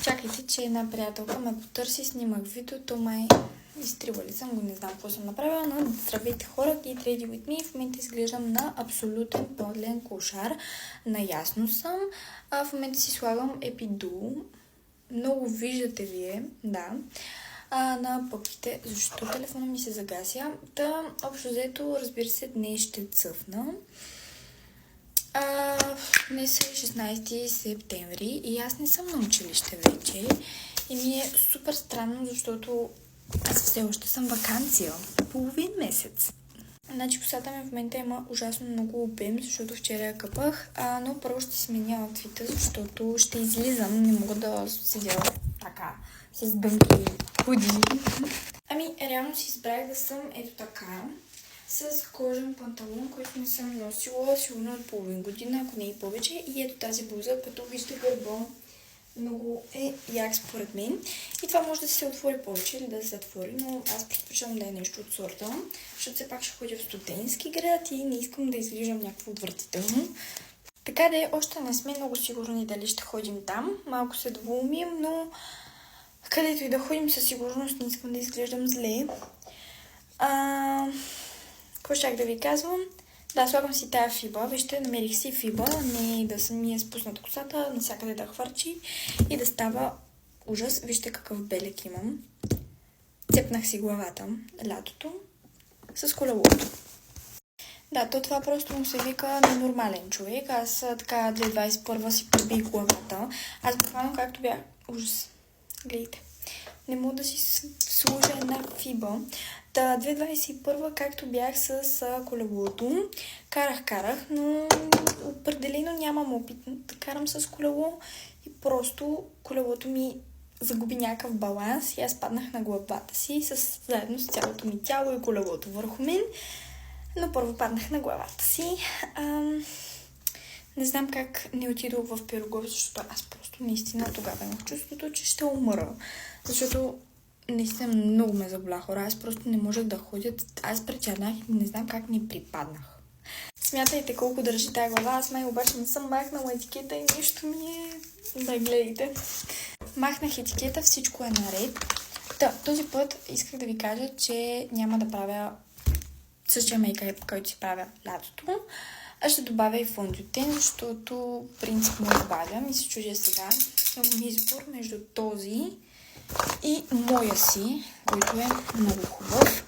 Чакайте, че една приятелка ме потърси, снимах видеото, май изтривали съм го, не знам какво съм направила, но здравейте хора, Get Ready With Me. В момента изглеждам на абсолютен пълен кошар. Наясно съм. В момента си слагам епидул. Много виждате вие, да. На пъпките, защото телефона ми се загася. Общо взето, разбира се, днес ще цъфна. Днес е 16 септември и аз не съм на училище вече. И ми е супер странно, защото аз все още съм ваканция. Половин месец. Значи косата ми в момента има ужасно много обем, защото вчера я къпах, но първо ще сменя аутфита, защото ще излизам. Не мога да седя така, с дънки худи. Реално си избрах да съм ето така, с кожен панталон, който не съм носила сигурно от половин година, ако не и повече. И ето тази блуза, като вижте гърба, много е як според мен. И това може да се отвори повече или да се затвори, но аз предпочитам да е нещо от сорта, защото все пак ще ходя в студентски град и не искам да изглеждам някакво отвратително. Така да още не сме много сигурни дали ще ходим там. Малко се двоумим, но където и да ходим със сигурност не искам да изглеждам зле. Какво щях да ви казвам? Да, слагам си тая фиба. Вижте, намерих си фиба, не да съм ми е спуснат косата, навсякъде да хвърчи и да става ужас. Вижте какъв белек имам. Цепнах си главата лятото с колелото. Да, това просто му се вика ненормален човек. Аз така 2021 си прибих главата. Аз буквално както бях... Ужас. Гледайте. Не мога да си сложа една фиба. 2021 както бях с колелото, карах, но определено нямам опит да карам с колело и просто колелото ми загуби някакъв баланс и аз паднах на главата си заедно с цялото ми тяло и колелото върху мен, но първо паднах на главата си. Не знам как не отидох в Пироговица, защото аз просто наистина тогава имах чувството, че ще умра, защото наистина много ме заболя хора. Аз просто не можех да ходя. Аз пречернах и не знам как не припаднах. Смятайте колко държи тая глава. Аз обаче не съм махнала етикета и нещо ми е... Да, гледайте. Махнах етикета, всичко е наред. Този път исках да ви кажа, че няма да правя същия мейкъп, който си правя лятото. Аз ще добавя и фондютен, защото принципно добавям и се чудя сега. Имам избор между този и моя си, който е много хубав,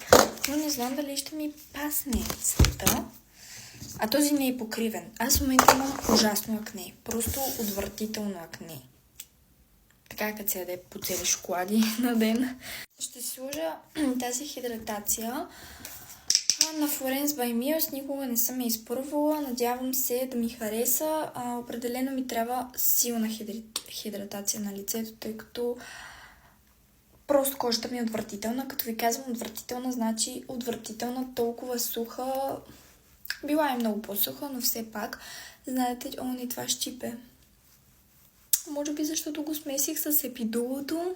но не знам дали ще ми пасне цвета. А този не е покривен. Аз в момента имам ужасно акне. Просто отвратително акне. Така като се яде по цели шоколади на ден. Ще сложа тази хидратация на Florence by Mills. Никога не съм я изпробвала. Надявам се да ми хареса. Определено ми трябва силна хидратация на лицето, тъй като просто кожата ми е отвратителна. Като ви казвам отвратителна, значи отвратителна, толкова суха. Била е много по-суха, но все пак, знаете, и това щипе. Може би защото го смесих с епидулото.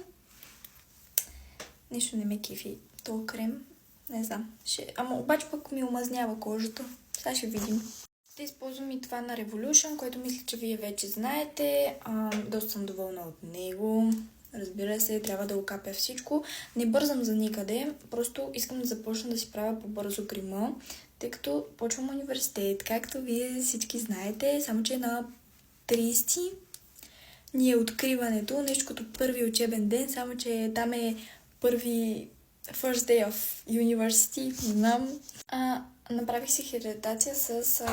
Нищо не ме кефи този крем. Не знам. Обаче пък ми омазнява кожата. Сега ще видим. Ще използвам и това на Revolution, което мисля, че вие вече знаете. Доста съм доволна от него. Разбира се, трябва да окапя всичко. Не бързам за никъде, просто искам да започна да си правя по-бързо грима, тъй като почвам университет, както вие всички знаете, само че на 30 ни е откриването, нещо като първи учебен ден, само че там е първи first day of university, не знам. Направих си хидратация с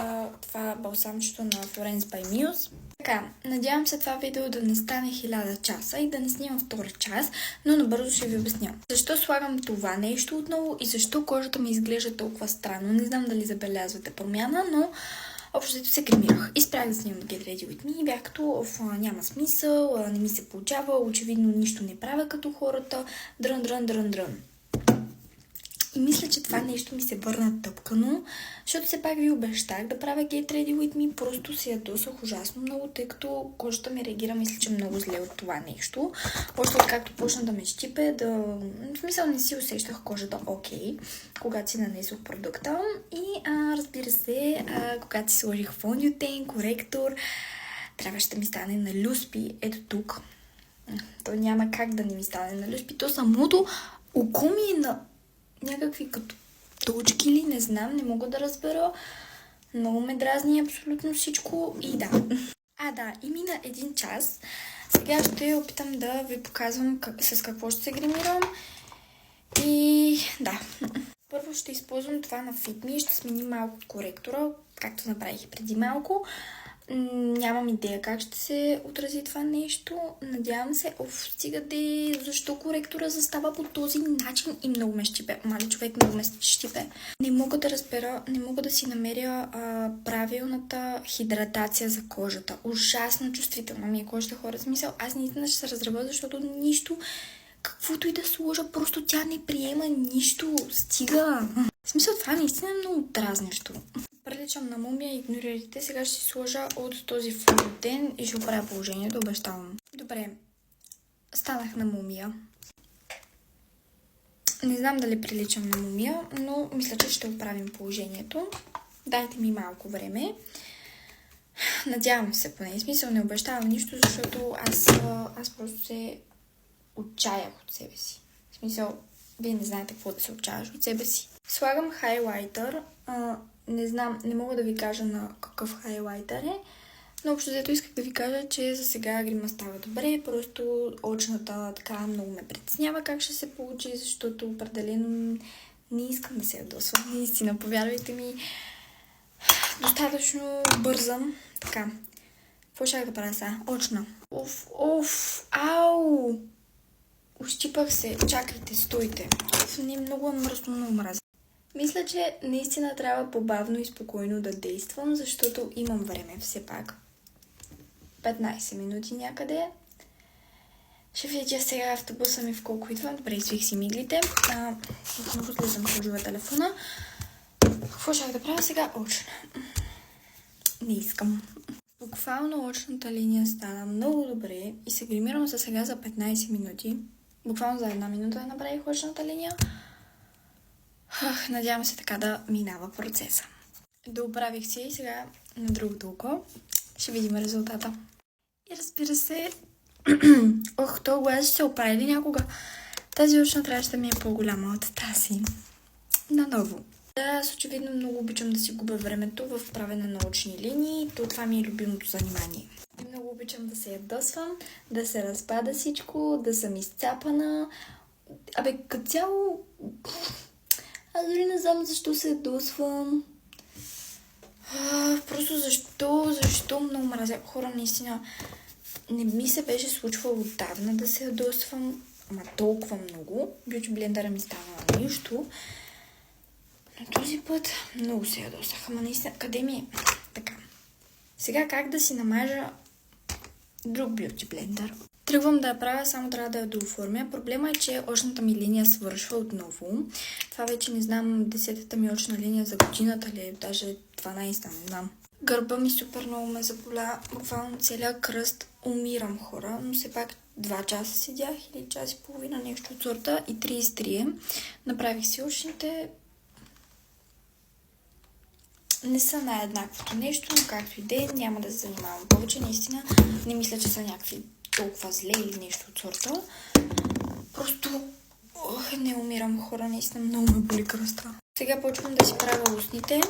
това балсамчето на Florence by Mills. Така, надявам се това видео да не стане 1000 часа и да не снимам втори час, но набързо ще ви обясня. Защо слагам това нещо отново и защо кожата ми изглежда толкова странно. Не знам дали забелязвате промяна, но общо се гримирах. И спрях да снимам Get Ready With Me и бях като няма смисъл, не ми се получава, очевидно нищо не правя като хората, дрън. И мисля, че това нещо ми се върна тъпкано, защото все пак ви обещах да правя Get Ready With Me, просто се ядосах ужасно много, тъй като кожата ми реагира, мисля, че много зле от това нещо. Още откакто почна да ме щипе, в смисъл не си усещах кожата окей, когато си нанесох продукта. И разбира се, когато си сложих фондютен, коректор, трябваше да ми стане на люспи, ето тук. То няма как да не ми стане, нали? Успи, то самото око ми е на някакви като точки ли, не знам, не мога да разбера. Много ме дразни абсолютно всичко и да. Да, и мина 1 час. Сега ще опитам да ви показвам с какво ще се гримирам. И да. Първо ще използвам това на Fit Me, ще сменим малко коректора, както направих преди малко. Нямам идея как ще се отрази това нещо. Надявам се. Стига де, защо коректора застава по този начин и много ме щипе. Мали човек много ме щипе. Не мога да разбера, не мога да си намеря правилната хидратация за кожата. Ужасно чувствителна ми е кожата, хора. Смисъл, аз наистина ще се разработя, защото нищо, каквото и да сложа, просто тя не приема нищо. Стига. В смисъл, това наистина е много дразнещо. Приличам на мумия, игнорирайте. Сега ще си сложа от този фонден и ще оправя положението, обещавам. Добре, станах на мумия. Не знам дали приличам на мумия, но мисля, че ще оправим положението. Дайте ми малко време. Надявам се, поне. Смисъл, не обещавам нищо, защото аз просто се отчаях от себе си. В смисъл, вие не знаете какво да се отчаяш от себе си. Слагам хайлайтър. Не знам, не мога да ви кажа на какъв хайлайтър е, но общо взето исках да ви кажа, че за сега грима става добре, просто очната така много ме притеснява как ще се получи, защото определено не искам да се ядосвам. Наистина, повярвайте ми, достатъчно бързам. Така, какво ще да правя сега? Очна. Ау! Ощипах се. Чакайте, стойте. Не, много е мръсно, много мразя. Мисля, че наистина трябва по-бавно и спокойно да действам, защото имам време все пак. 15 минути някъде. Ще видя сега автобуса ми в колко идва. Добре, свих си миглите. Отново слизам сложила телефона. Какво ще да правя сега? Очна. Не искам. Буквално очната линия стана много добре и се гримирам за сега за 15 минути. Буквално за 1 минута направих очната линия. Надявам се така да минава процеса. Дооправих се и сега на другото око. Ще видим резултата. И разбира се, то глас ще се оправи ли някога? Тази очна трябваше да ми е по-голяма от тази. Наново. Аз очевидно много обичам да си губя времето в правене на очни линии. Това ми е любимото занимание. И много обичам да се ядосвам, да се разпада всичко, да съм изцапана. Като цяло... Аз дори не знам защо се ядосвам. Просто защо много мразя. Хора, наистина, не ми се беше случвало отдавна да се ядосвам. Ама толкова много. Бючи блендъра ми става нищо. Но този път много се ядосах. Ама наистина, къде ми е? Така. Сега как да си намажа друг бючи блендър? Тръгвам да я правя, само трябва да я дооформя. Проблема е, че очната ми линия свършва отново. Това вече не знам, 10-та ми очна линия за годината ли е, даже 12-та, не знам. Гърба ми супер много ме заболя, буквално целият кръст, умирам, хора, но все пак 2 часа седях или час и половина, нещо от сорта и 33. Направих си очните. Не са най-еднаквото нещо, но както и де, няма да се занимавам повече. Наистина не мисля, че са някакви толкова зле или нещо от сорта. Просто не умирам, хора, наистина много ме боли кръста. Сега почвам да си правя устните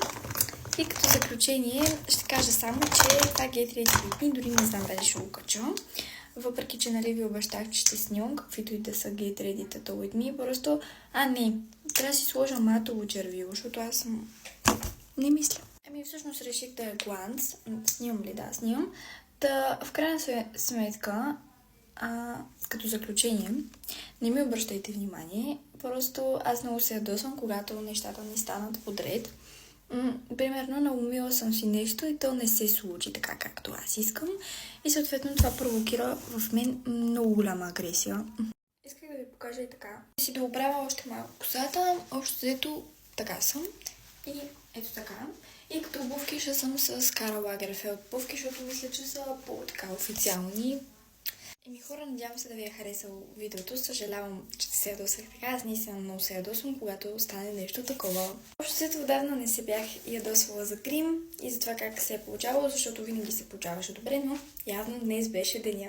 и като заключение ще кажа само, че това Get Ready With Me, дори не знам дали ще го кача. Въпреки, че нали ви обещах, че ще снимам каквито и да са Get Ready With Me, просто не, трябва да си сложа матово червило, защото аз съм... Не мисля. Всъщност реших да е гланц. Снимам ли? Да, снимам. В крайна сметка, като заключение, не ми обръщайте внимание. Просто аз много се ядосвам, когато нещата не станат подред. Примерно, наумила съм си нещо и то не се случи така, както аз искам. И съответно това провокира в мен много голяма агресия. Исках да ви покажа и така. Си да оправя още малко косата. Общо взето така съм. И ето така. И като обувки ще съм с Karl Lagerfeld обувки, защото мисля, че са по-така официални. Хора, надявам се да ви е харесало видеото. Съжалявам, че се ядосах така. Аз наистина много се ядосвам, когато стане нещо такова. Общо след отдавна не се бях ядосвала за грим и за това как се е получавало, защото винаги се получаваше добре, но явно днес беше деня.